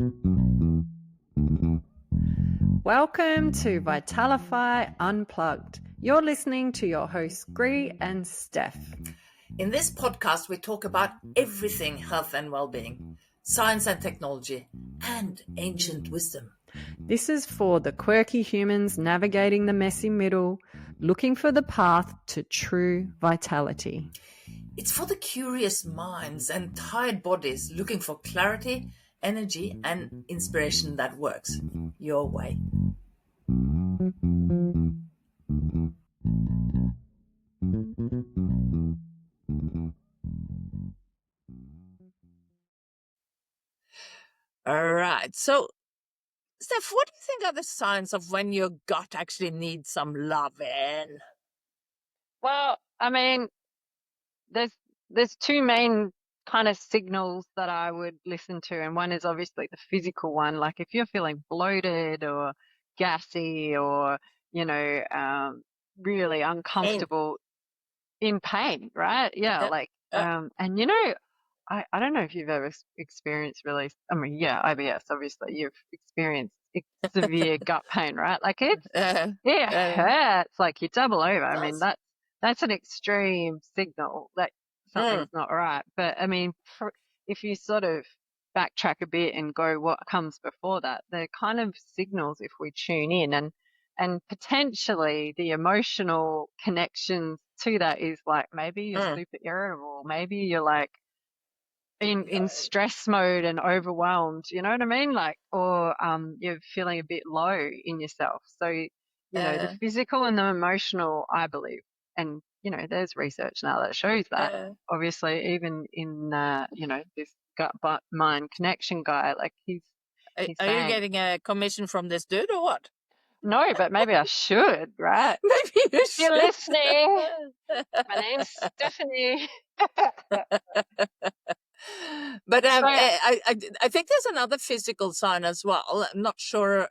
Welcome to Vitalify Unplugged. You're listening to your hosts, Gry and Steph. In this podcast, we talk about everything health and well-being, science and technology, and ancient wisdom. This is for the quirky humans navigating the messy middle, looking for the path to true vitality. It's for the curious minds and tired bodies looking for clarity, energy, and inspiration that works your way. All right. So, Steph, what do you think are the signs of when your gut actually needs some loving? Well, I mean, there's two main kind of signals that I would listen to, and one is obviously the physical one. Like if you're feeling bloated or gassy or really uncomfortable, in pain, right? Yeah, like and I don't know if you've ever experienced really, I mean, yeah, IBS, obviously you've experienced severe gut pain, right? Like it hurts, like you double over. I mean, that's an extreme signal that something's not right. But I mean, if you sort of backtrack a bit and go what comes before that, they're kind of signals if we tune in, and potentially the emotional connections to that is like maybe you're super irritable, maybe you're like in stress mode and overwhelmed, you know what I mean? Like, or you're feeling a bit low in yourself. So, the physical and the emotional, I believe, and there's research now that shows that. Obviously, even in this gut mind connection guy, like he's Are saying, you getting a commission from this dude or what? No, but maybe I should, right? Maybe you If should. you're listening, my name's Stephanie. But I think there's another physical sign as well. I'm not sure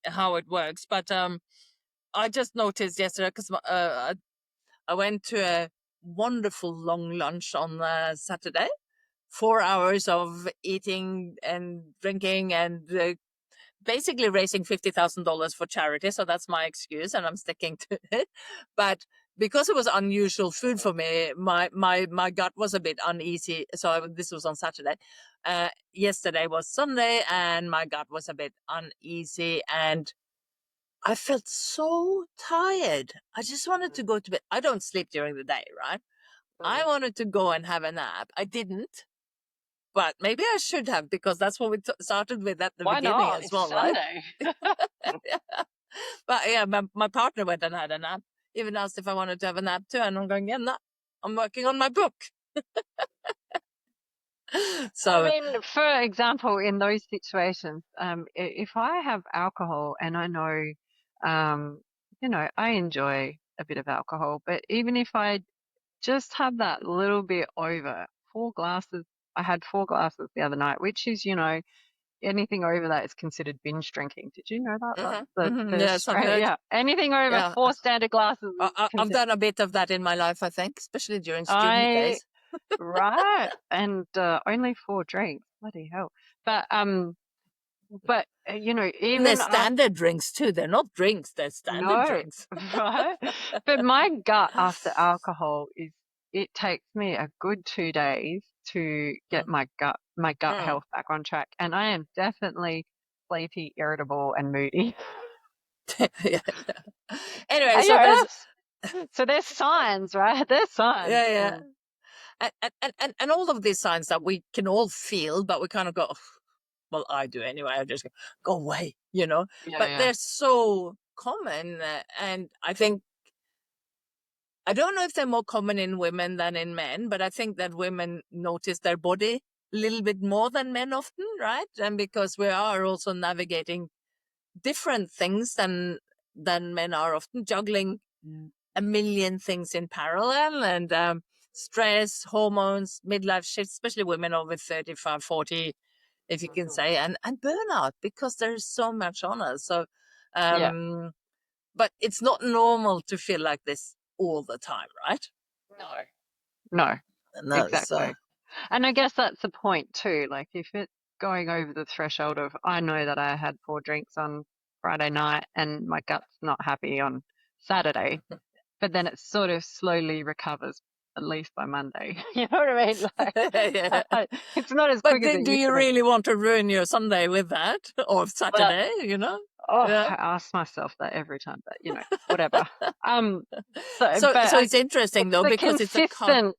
how it works, but I just noticed yesterday because I went to a wonderful long lunch on Saturday. 4 hours of eating and drinking and basically raising $50,000 for charity. So that's my excuse, and I'm sticking to it. But because it was unusual food for me, my gut was a bit uneasy. So this was on Saturday. Yesterday was Sunday, and my gut was a bit uneasy, and I felt so tired. I just wanted to go to bed. I don't sleep during the day, right? I wanted to go and have a nap. I didn't. But maybe I should have, because that's what we started with at the beginning as well, right? But yeah, my partner went and had a nap. Even asked if I wanted to have a nap too, and I'm going, yeah, no, I'm working on my book. So I mean, for example, in those situations, if I have alcohol and I know, I enjoy a bit of alcohol, but even if I just have that little bit over 4 glasses, I had 4 glasses the other night, which is, anything over that is considered binge drinking. Did you know that? Yeah, anything over 4 standard glasses. I've done a bit of that in my life, I think, especially during student days. Right, and only 4 drinks. Bloody hell! But even they're standard drinks too. They're not drinks; they're standard drinks. Right? But my gut after alcohol it takes me a good 2 days to get my gut health back on track, and I am definitely sleepy, irritable, and moody. Yeah. Anyway, so there's signs, right? There's signs. Yeah. And all of these signs that we can all feel, but we kind of go, well, I do anyway. I just go away, but they're so common. And I think, I don't know if they're more common in women than in men, but I think that women notice their body a little bit more than men often, right? And because we are also navigating different things than men are often, juggling a million things in parallel, and stress, hormones, midlife shifts, especially women over 35, 40, if you can say, and burnout, because there's so much on us. So, but it's not normal to feel like this all the time, right? No, exactly. And I guess that's the point too. Like if it going over the threshold of, I know that I had 4 drinks on Friday night and my gut's not happy on Saturday, but then it sort of slowly recovers at least by Monday. You know what I mean? Like, Yeah. it's not as But quick as it do used you to be. really want to ruin your Sunday with that, or But Saturday? Yeah. I ask myself that every time, but whatever. Um, so, So but so it's interesting it's though the because it's consistent.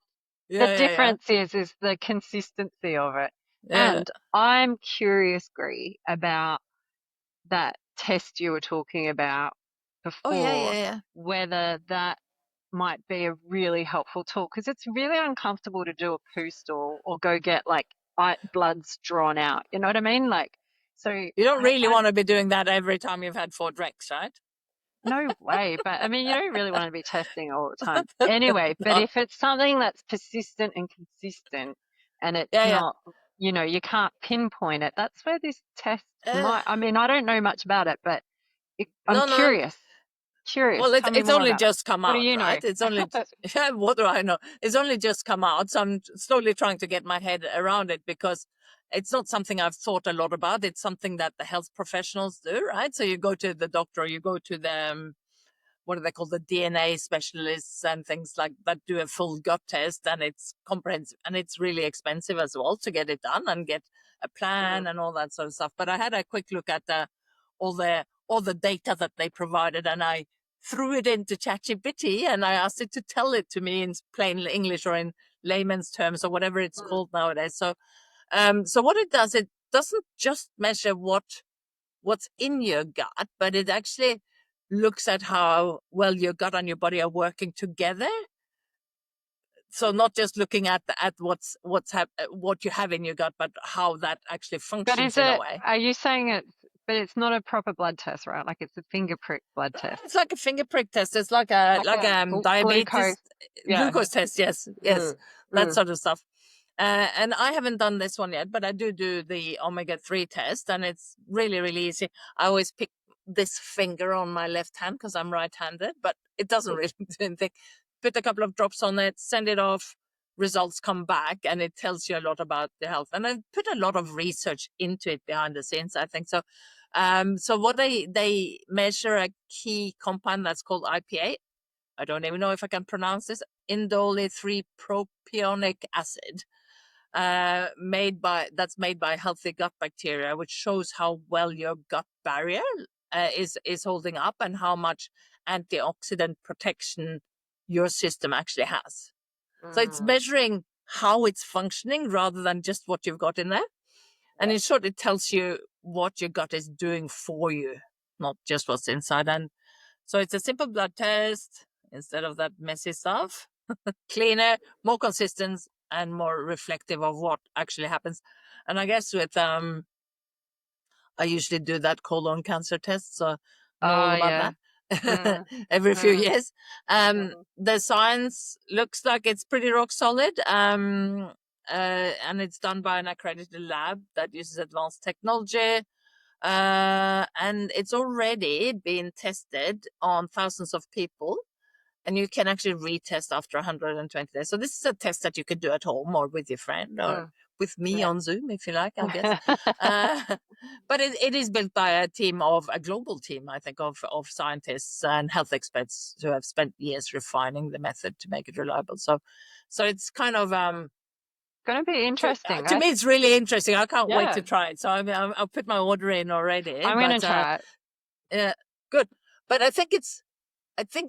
The yeah, yeah, difference is the consistency of it. yeah. And I'm curious, Gry, about that test you were talking about Oh yeah, before, yeah, yeah. whether that might be a really helpful tool, because it's really uncomfortable to do a poo stall or go get like bloods drawn out. You know what I mean? Like, so You don't really I want to be doing that every time you've had 4 drinks, right? no way. But I mean, you don't really want to be testing all the time anyway. But No. if it's something that's persistent and consistent and it's Yeah, yeah. not, you can't pinpoint it, that's where this test Uh, might, I mean, I don't know much about it, but I'm no, no. curious. Curious. Well, Tell me it's more only about it. just come What do out, you know? right? It's only yeah. What do I know? It's only just come out, so I'm slowly trying to get my head around it because it's not something I've thought a lot about. It's something that the health professionals do, right? So you go to the doctor, you go to the what are they called, the DNA specialists and things like that do a full gut test, and it's comprehensive and it's really expensive as well to get it done and get a Mm. plan and all that sort of stuff. But I had a quick look at all the data that they provided, and I threw it into ChatGPT and I asked it to tell it to me in plain English or in layman's terms or whatever it's Mm. called nowadays. So what it does, it doesn't just measure what's in your gut, but it actually looks at how well your gut and your body are working together. So not just looking at what you have in your gut, but how that actually But functions in a way. are you saying but it's not a proper blood test, right? Like it's a finger prick blood test, It's like a finger prick test. It's like a like a glucose. diabetes Yeah. glucose test. Yes, yes, Mm. that Mm. sort of stuff. And I haven't done this one yet, but I do the omega-3 test, and it's really really easy. I always pick this finger on my left hand because I'm right-handed, but it doesn't really do anything. Put a couple of drops on it, send it off. Results come back, and it tells you a lot about the health. And I put a lot of research into it behind the scenes, I think so. So what they measure a key compound that's called IPA. I don't even know if I can pronounce this. Indole 3 propionic acid, made by healthy gut bacteria, which shows how well your gut barrier is holding up and how much antioxidant protection your system actually has. So it's Mm. measuring how it's functioning rather than just what you've got in there. And Yeah. in short, it tells you what your gut is doing for you, not just what's inside. And so it's a simple blood test instead of that messy stuff, cleaner, more consistent, and more reflective of what actually happens. And I guess with I usually do that colon cancer test, so know all Oh about yeah. that Mm. every few Mm. years. Mm. The science looks like it's pretty rock solid, and it's done by an accredited lab that uses advanced technology. And it's already been tested on thousands of people, and you can actually retest after 120 days. So this is a test that you could do at home or with your friend or Mm. with me Yeah. on Zoom if you like, I guess. But it is built by a global team, I think, of scientists and health experts who have spent years refining the method to make it reliable. So it's kind of Gonna be interesting. to me it's really interesting. I can't wait to Yeah, try it. So I mean, I'll put my order in already, I'm gonna but try it. good. But I think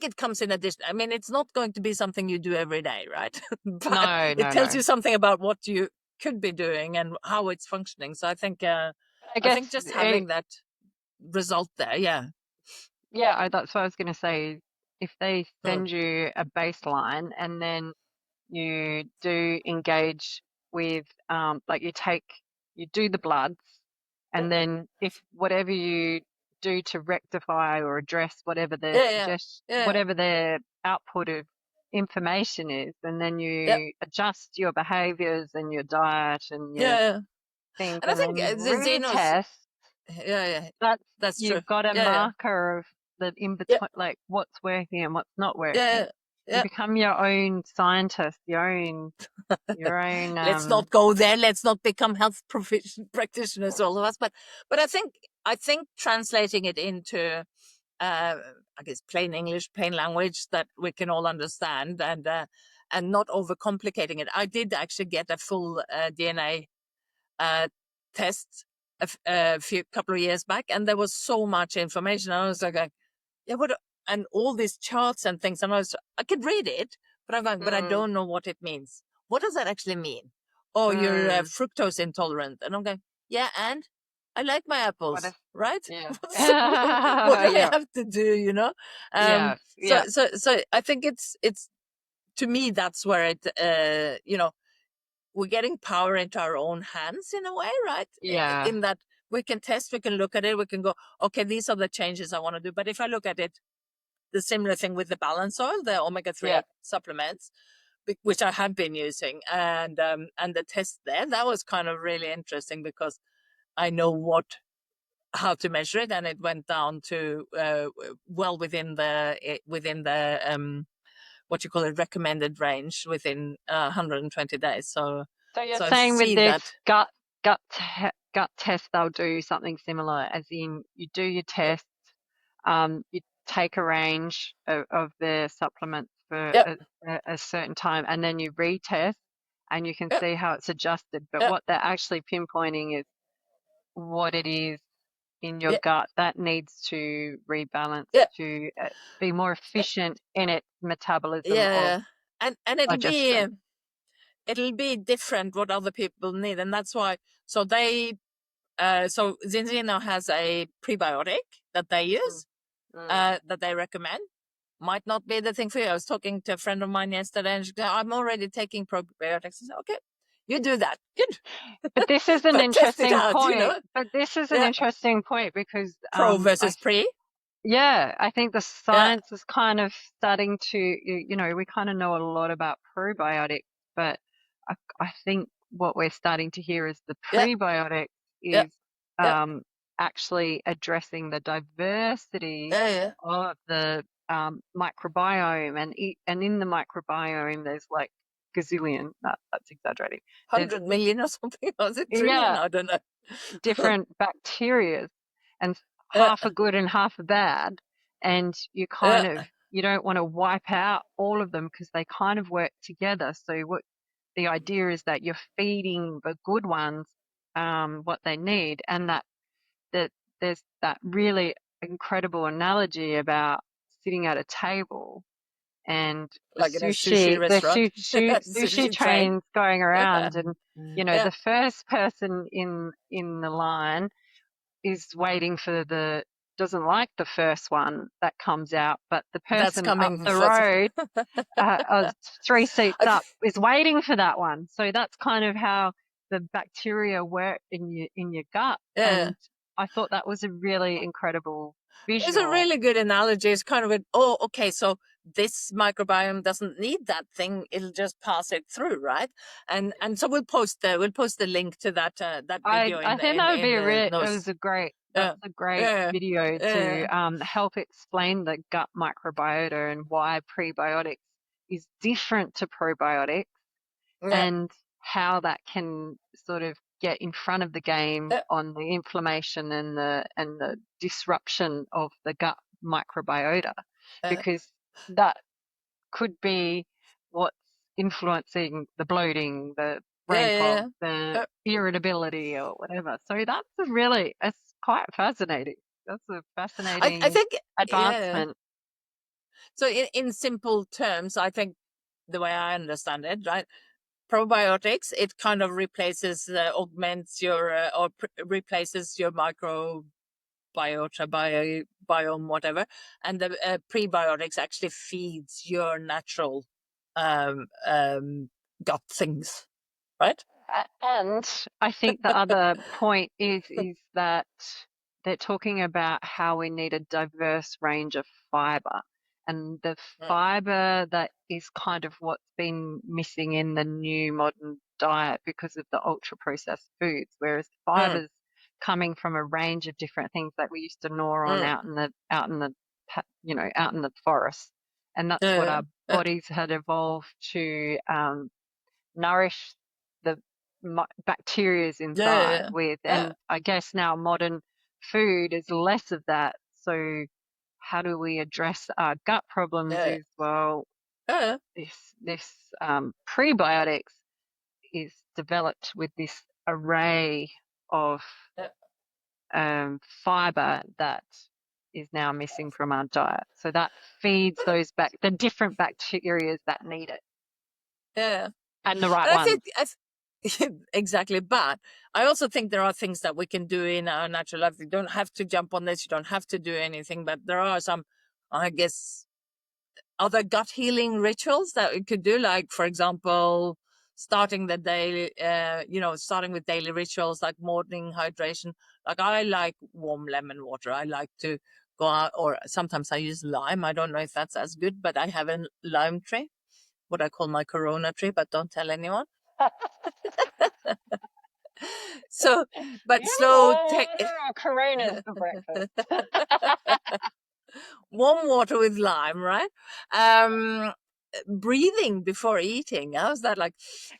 it comes in addition. I mean, it's not going to be something you do every day, right? But No, it no, tells no. you something about what you could be doing and how it's functioning. So I I think guess just having that result there, yeah. yeah, that's what I was gonna say. If they Mm. send you a baseline and then you do engage with, like you do the bloods, and then if whatever you do to rectify or address Yeah, yeah, yeah, whatever their output of information is, and then yeah, you adjust your behaviors and your diet and yeah, your yeah. things, And I and then think you the Xenos, retest, yeah, yeah, that's that's true. you've got a Yeah, yeah, marker of the in yeah, between, like what's working and what's not yeah. working. you yeah. become your own scientist, your own Let's not go there. Let's not become health practitioners, all of us. But I think translating it into I guess plain English, plain language that we can all understand, and not overcomplicating it. I did actually get a full DNA uh, test a few couple of years back, and there was so much information. I was like, yeah, what? And all these charts and things, and I could read it, but I'm like, but I mm, don't know what it means. What does that actually mean? Oh, you're mm, fructose intolerant, and I'm going, yeah, and I like my what apples, if right? yeah. So what do I Yeah. have to do? Yeah. So Yeah. so I think it's to me that's where it we're getting power into our own hands in a way, right? Yeah. In that we can test, we can look at it, we can go, okay, these are the changes I want to do. But if I look at it, the similar thing with the balance oil, the Yeah. omega-3 supplements, which I have been using, and the test there, that was kind of really interesting because I know how to measure it, and it went down to well within the what you call it, recommended range within 120 days. So you're So I saying with see this that. gut test, they'll do something similar, as in you do your test, you take a range of the supplements for Yep, a certain time, and then you retest, and you can yep, see how it's adjusted. But yep, what they're actually pinpointing is what it is in your yep, gut that needs to rebalance yep, to be more yep. efficient in its metabolism of Yeah, and digestion. it'll be different what other people need, and that's why. So Zinzi now has a prebiotic that they Mm, use, mm. that they recommend. Might not be the thing for you. I was talking to a friend of mine yesterday, and she said, I'm already taking probiotics. I said, okay, you do that. Good. But this is an But test it interesting out, point. But this is an Yeah. interesting point because Pro versus pre. yeah, I think the Yeah. science is kind of starting to, we kind of know a lot about probiotics, but I think what we're starting to hear is the Yeah. prebiotic Yeah. is Yeah. actually addressing the diversity Yeah. Yeah. of the microbiome, and in the microbiome there's like gazillion. That's exaggerating. There's 100 million or something. Was it trillion? yeah, I don't know. different bacterias, and Yeah. half are good and half are bad. And Yeah. you don't want to wipe out all of them because they kind of work together. So the idea is that you're feeding the good ones what they need, and that there's that really incredible analogy about sitting at a table and the Like in a sushi restaurant, sushi sushi train. trains going Yeah. around, and Yeah. the first person in the line is waiting for the doesn't like the first one that comes out, but the That's person up coming the for. road, 3 seats I up, is waiting for that one. So that's kind of how the bacteria work in your gut, Yeah. and I thought that was a really incredible It's a visual. really good analogy. It's kind of oh, okay, so this microbiome doesn't need that thing; it'll just pass it through, right? And so we'll post the link to that video I think that would in be the it was notes. that's Yeah, a great yeah, video to yeah, help explain the gut microbiota and why prebiotics is different to probiotics, yeah, and how that can sort of get in front of the game yeah, on the inflammation and the disruption of the gut microbiota, yeah, because that could be what's influencing the bloating, the brain fog, yeah, the yeah. irritability or whatever. So it's quite fascinating. That's a I fascinating think, yeah. advancement. So in simple terms, I think the way I understand it, right? Probiotics, it kind of replaces, augments your, or replaces your microbiota, biome, whatever, and the prebiotics actually feeds your natural um, um, gut things, right? And I think the other point is that they're talking about how we need a diverse range of fiber. And the Mm, fiber that is kind of what's been missing in the new modern diet because of the ultra processed foods, whereas mm, fibers coming from a range of different things that we used to gnaw on mm, out in the forest and that's what yeah, our bodies had evolved to nourish the bacterias inside yeah, with. yeah, And I guess now modern food is less of that. So how do we address our gut problems yeah, is, well, yeah, this prebiotics is developed with this array of yeah. fiber that is now missing from our diet. So that feeds those the different bacteria that need it, Yeah. and the right And I ones. think exactly. But I also think there are things that we can do in our natural life. You don't have to jump on this. You don't have to do anything. But there are some, I guess, other gut healing rituals that we could do. Like, for example, starting the day, starting with daily rituals like morning hydration. Like I like warm lemon water. I like to go out, or sometimes I use lime. I don't know if that's as good, but I have a lime tree, what I call my Corona tree, but don't tell anyone. So, but You slow take know, Coronas for breakfast. warm water with lime, right? Um, breathing before eating. How's that like?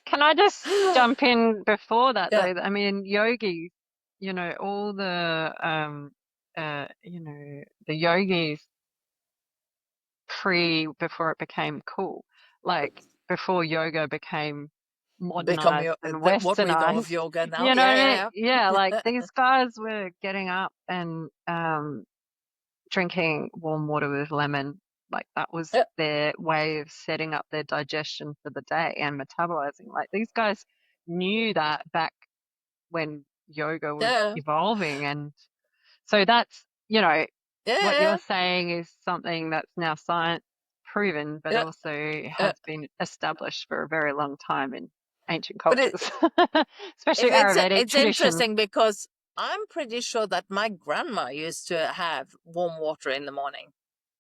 Can I just jump in before that Yeah, though? I mean, yogis, all the the yogis before it became cool, like before yoga became become modernized your and what we know of westernized. yoga now. You know what I mean? Yeah, Yeah, like yeah, these guys were getting up and drinking warm water with lemon. Like that was yeah, their way of setting up their digestion for the day and metabolizing. Like these guys knew that back when yoga was yeah, evolving. And so that's, what yeah, you're saying is something that's now science proven, but yeah, also yeah. has been established for a very long time in ancient But cultures, especially if Ayurvedic it's traditions. interesting because I'm pretty sure that my grandma used to have warm water in the morning,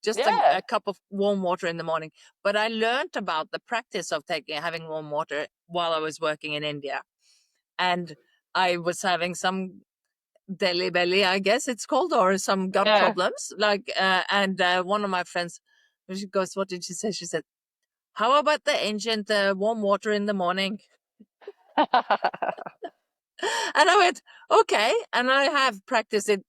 just Yeah. a cup of warm water in the morning. But I learned about the practice of having warm water while I was working in India, and I was having some deli belly, I guess it's called, or some gut Yeah. problems. Like, and one of my friends, she goes, "What did she say?" She said, "How about the ancient warm water in the morning?" And I went, "Okay," and I have practiced it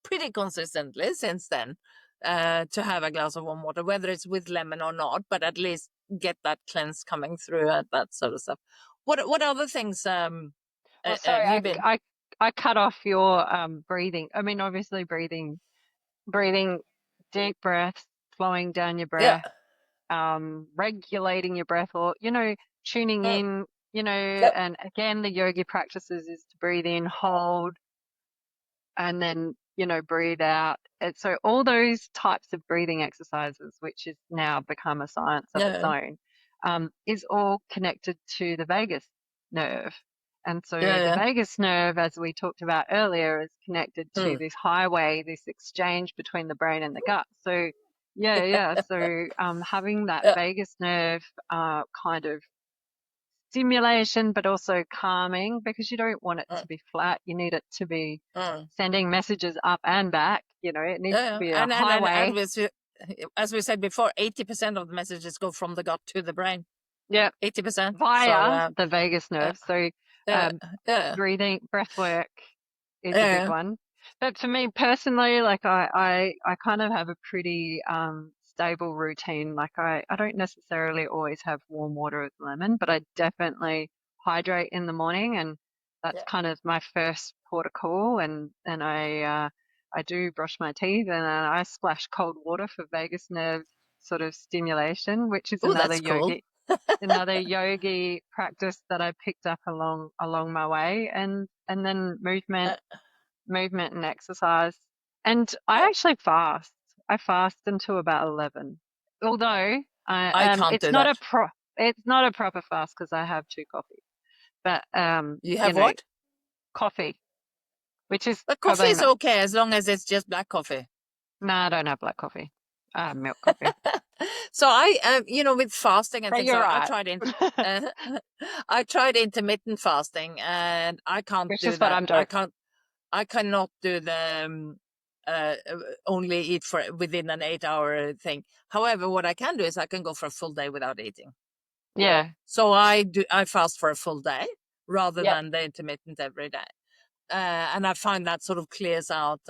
pretty consistently since then. To have a glass of warm water, whether it's with lemon or not, but at least get that cleanse coming through and that sort of stuff. What other things Well, sorry, have you been? I cut off your breathing. I mean, obviously breathing deep breaths, flowing down your Yeah, breath, regulating your breath, or tuning mm, in, yep, and again the yogi practices is to breathe in, hold, and then breathe out. And so all those types of breathing exercises, which has now become a science of its yeah, own, is all connected to the vagus nerve. And so yeah, the yeah, vagus nerve, as we talked about earlier, is connected to mm, this highway, this exchange between the brain and the gut. So yeah. So having that yeah, vagus nerve kind of stimulation, but also calming, because you don't want it mm, to be flat. You need it to be mm. sending messages up and back. It needs to Yeah, be a and highway. as we said before, 80% of the messages go from the gut to the brain. Yeah, 80%. So via the vagus uh, nerve. So yeah, um, yeah, breath work is a big yeah, one. But for me personally, like I kind of have a pretty stable routine. Like I don't necessarily always have warm water with lemon, but I definitely hydrate in the morning, and that's yeah, kind of my first port of call. And I do brush my teeth, and then I splash cold water for vagus nerve sort of stimulation, which is oh, that's cool. another yogi practice that I picked up along my way, and then Uh, movement and exercise. And I uh, actually fast. I fast until about 11. Although I can't do that. it's not a proper fast because I have two coffees. But You have what? coffee, which is But coffee probably is not. okay as long as it's just black coffee. No, I don't have black coffee. I have milk coffee. So with fasting and But things, you're I right. tried uh, I tried intermittent fasting, and I can't Which do is what that. I'm doing. I cannot do the only eat for within an 8 hour thing. However, what I can do is I can go for a full day without eating. Yeah. So I fast for a full day rather Yep. than the intermittent every day. And I find that sort of clears out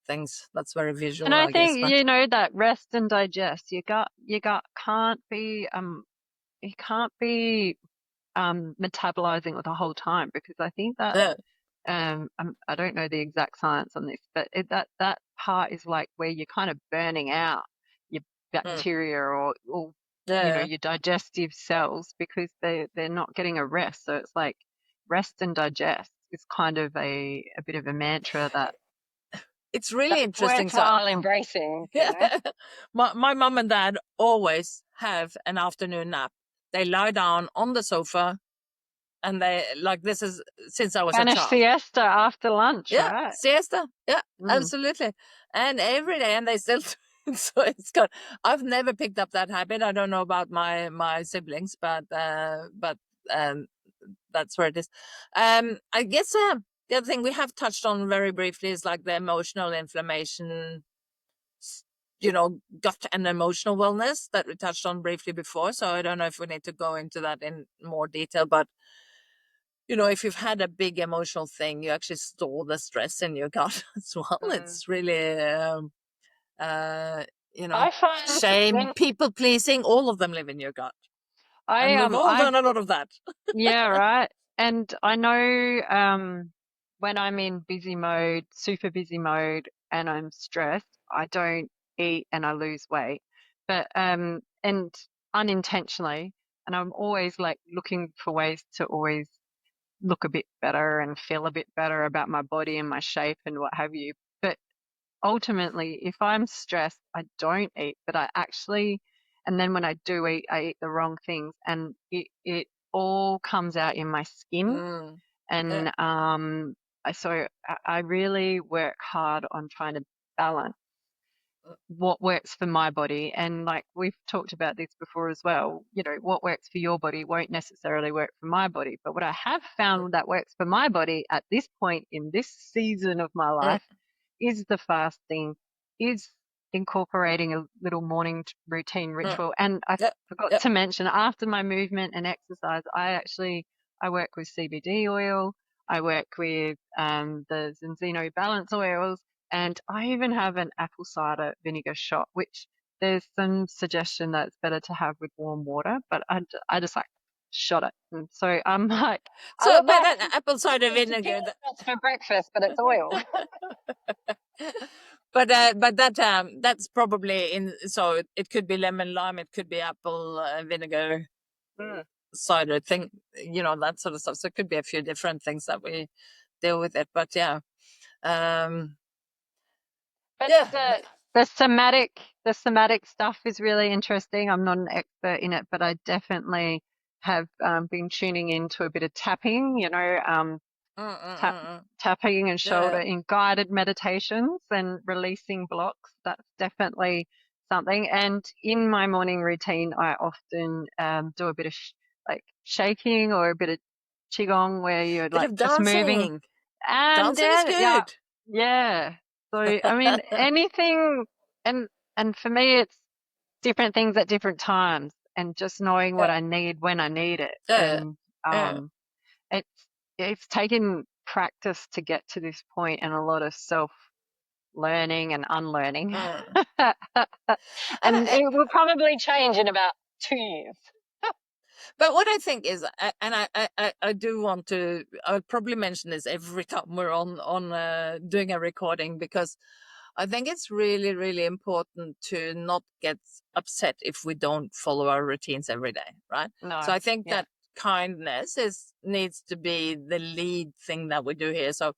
things. That's very And visual, I I guess. think, But that rest and digest, your gut can't be metabolizing it the whole time, because I think that yeah, I don't know the exact science on this, but that part is like where you're kind of burning out your mm, bacteria, or yeah. your digestive cells, because they're not getting a rest. So it's like rest and digest is kind of a bit of a mantra It's really that's interesting. So worthwhile embracing, my mom and dad always have an afternoon nap. They lie down on the sofa, and they like this is since I was a Spanish child. siesta after lunch, Yeah, right? siesta. Yeah, Mm. absolutely. And every day, and they still. So it's good. I've never picked up that habit. I don't know about my siblings, but um, that's where it is. I guess the other thing we have touched on very briefly is like the emotional inflammation, gut and emotional wellness that we touched on briefly before. So I don't know if we need to go into that in more detail, but if you've had a big emotional thing, you actually store the stress in your gut as well. Mm. It's really, uh, I find shame, when people pleasing, all of them live in your gut. I And we've all I done a lot of that. Yeah, right. And I know when I'm in busy mode, super busy mode, and I'm stressed, I don't eat and I lose weight. But and unintentionally, and I'm always like looking for ways to always look a bit better and feel a bit better about my body and my shape and what have you. But ultimately, if I'm stressed, I don't eat, but and then when I do eat, I eat the wrong things, and it all comes out in my skin. Mm. Yeah. And I really work hard on trying to balance what works for my body. And like we've talked about this before as well, what works for your body won't necessarily work for my body. But what I have found that works for my body at this point in this season of my Mm. life is the fasting, is incorporating a little morning routine Mm. ritual. And I Yep. forgot Yep. to mention, after my movement and exercise, I work with CBD oil. I work with the Zenzino balance oils, and I even have an apple cider vinegar shot, which there's some suggestion that it's better to have with warm water, but I just like shot it. And so I'm like, I So, look but like that apple cider tequila vinegar. shots for breakfast, but it's oil. But that's probably in. So it could be lemon lime. It could be apple vinegar Mm. cider thing. That sort of stuff. So it could be a few different things that we deal with it. But yeah, um, But yeah. the somatic stuff is really interesting. I'm not an expert in it, but I definitely have been tuning into a bit of tapping, Mm, mm, tap, mm, mm. tapping and shoulder Yeah. in guided meditations and releasing blocks. That's definitely something. And in my morning routine, I often do a bit of like shaking or a bit of qigong, where you're Bit like of just moving. dancing. And Dancing is then, yeah, good. yeah. So, I mean, anything, and for me, it's different things at different times, and just knowing what Yeah. I need when I need it. Yeah. And Yeah. it's it's taken practice to get to this point, and a lot of self learning and unlearning. Mm. And And it will probably change in about 2 years. but what I think is, and I do want to, I'll probably mention this every time we're on doing a recording, because I think it's really, really important to not get upset if we don't follow our routines every day, right? So No, I think yeah. that kindness needs to be the lead thing that we do here. So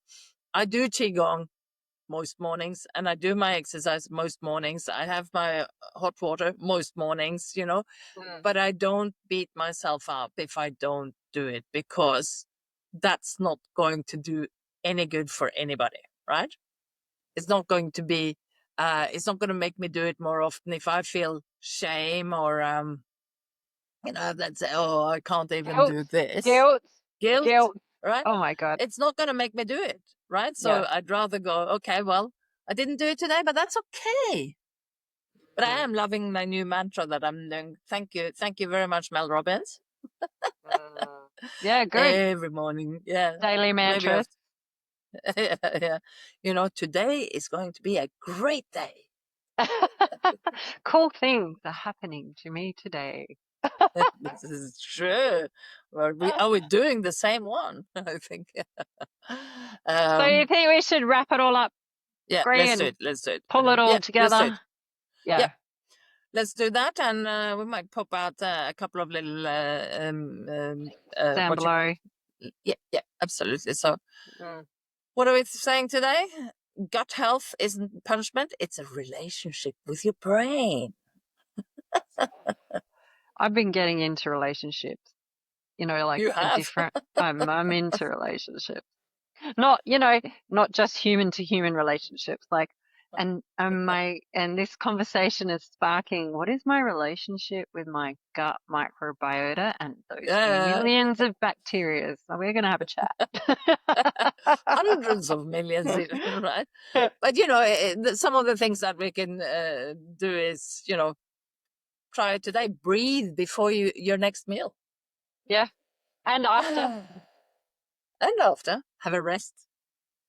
I do qigong most mornings, and I do my exercise most mornings. I have my hot water most mornings, Mm. but I don't beat myself up if I don't do it, because that's not going to do any good for anybody, right? It's not going to be, it's not going to make me do it more often if I feel shame or, let's say, oh, I can't even Guilt, do this. guilt, Guilt, guilt. right? Oh my God. It's not going to make me do it, right? So Yeah. I'd rather go, okay, well, I didn't do it today, but that's okay. But I am loving my new mantra that I'm doing. Thank you very much, Mel Robbins. Yeah, good. Every morning, yeah. Daily mantras. Yeah. Today is going to be a great day. Cool things are happening to me today. This is true. Well, are we doing the same one? I think. So you think we should wrap it all up, Yeah, Gry, let's do and it. Let's do it. pull it all Yeah, let's do together? it. Yeah. Yep. Let's do that, and we might pop out a couple of little Down below. Yeah, absolutely. So, what are we saying today? Gut health isn't punishment; it's a relationship with your brain. I've been getting into relationships. Like You have. different. I'm into relationships. Not just human to human relationships. Like, and this conversation is sparking. What is my relationship with my gut microbiota and those millions of bacteria? So we're gonna have a chat. Hundreds of millions, right? But some of the things that we can do is try it today. Breathe before your next meal. Yeah, and after. And after, have a rest.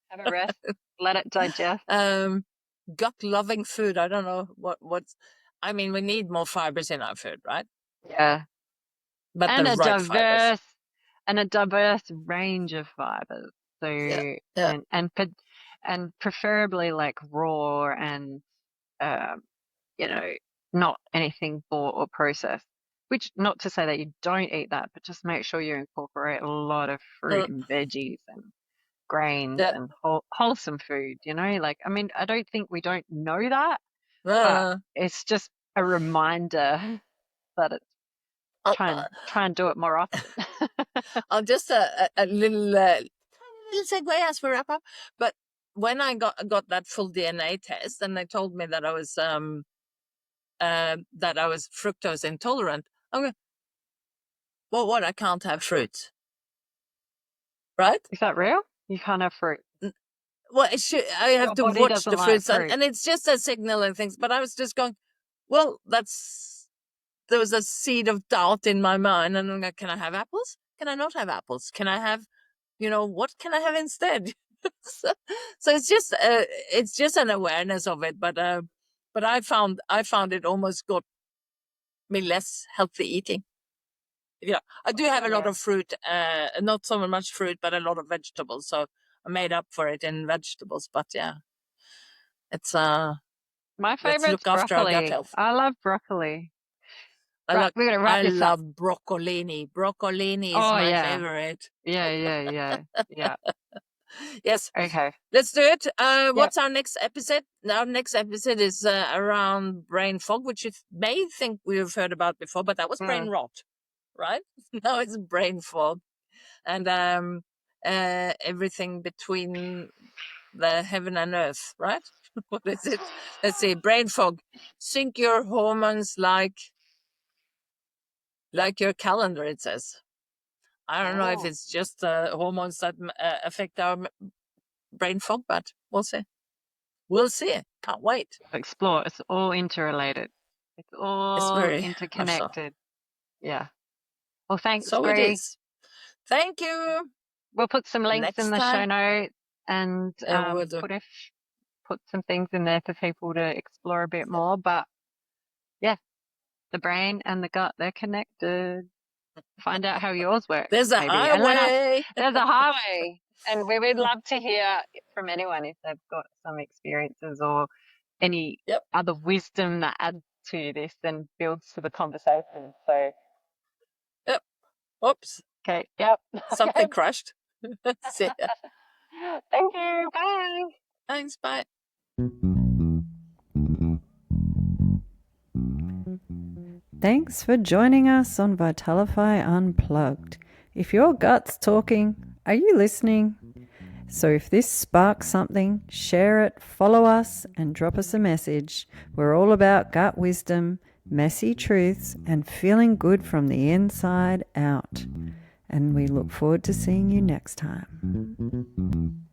Have a rest. Let it digest. Gut-loving food. I don't know what's. I mean, we need more fibers in our food, right? Yeah, but and the right fibers. A diverse range of fibers. So yeah. and preferably like raw and not anything bought or processed. Which, not to say that you don't eat that, but just make sure you incorporate a lot of fruit and veggies and grains and wholesome food. Like, I mean, I don't think we don't know that, but it's just a reminder that it's try and do it more often. I'll just a little segue as we wrap up. But when I got that full DNA test, and they told me that I was fructose intolerant, okay. Well, what? I can't have fruit, right? Is that real? You can't have fruit. Well, I have to watch the fruits, like and it's just a signal and things. But I was just going, well, there was a seed of doubt in my mind, and I'm like, can I have apples? Can I not have apples? Can I have, what can I have instead? so it's just an awareness of it. But I found it almost got me less healthy eating. Yeah, I do have a lot of fruit, not so much fruit, but a lot of vegetables. So I made up for it in vegetables. But yeah, it's my favorite's broccoli. Our gut health. I love broccoli. We're gonna wrap this up. I love broccolini. Broccolini is my favorite. Yeah. Yes. Okay. Let's do it. What's our next episode? Our next episode is around brain fog, which you may think we've heard about before, but that was brain rot, right? Now it's brain fog, and everything between the heaven and earth, right? What is it? Let's see. Brain fog. Sync your hormones like your calendar, it says. I don't know if it's just hormones that affect our brain fog, but we'll see. We'll see. Can't wait. Explore. It's all interrelated. It's all interconnected. Yeah. Well, thanks, So Gry. it is. Thank you. We'll put some links in the show notes and put some things in there for people to explore a bit more. But yeah, the brain and the gut, they're connected. Find out how yours works. There's a highway. There's a highway. And we would love to hear from anyone if they've got some experiences or any other wisdom that adds to this and builds to the conversation. So. Yep. Oops. Okay. Yep. Something crashed. See ya. Thank you. Bye. Thanks. Bye. Thanks for joining us on Vitalify Unplugged. If your gut's talking, are you listening? So if this sparks something, share it, follow us, and drop us a message. We're all about gut wisdom, messy truths, and feeling good from the inside out. And we look forward to seeing you next time.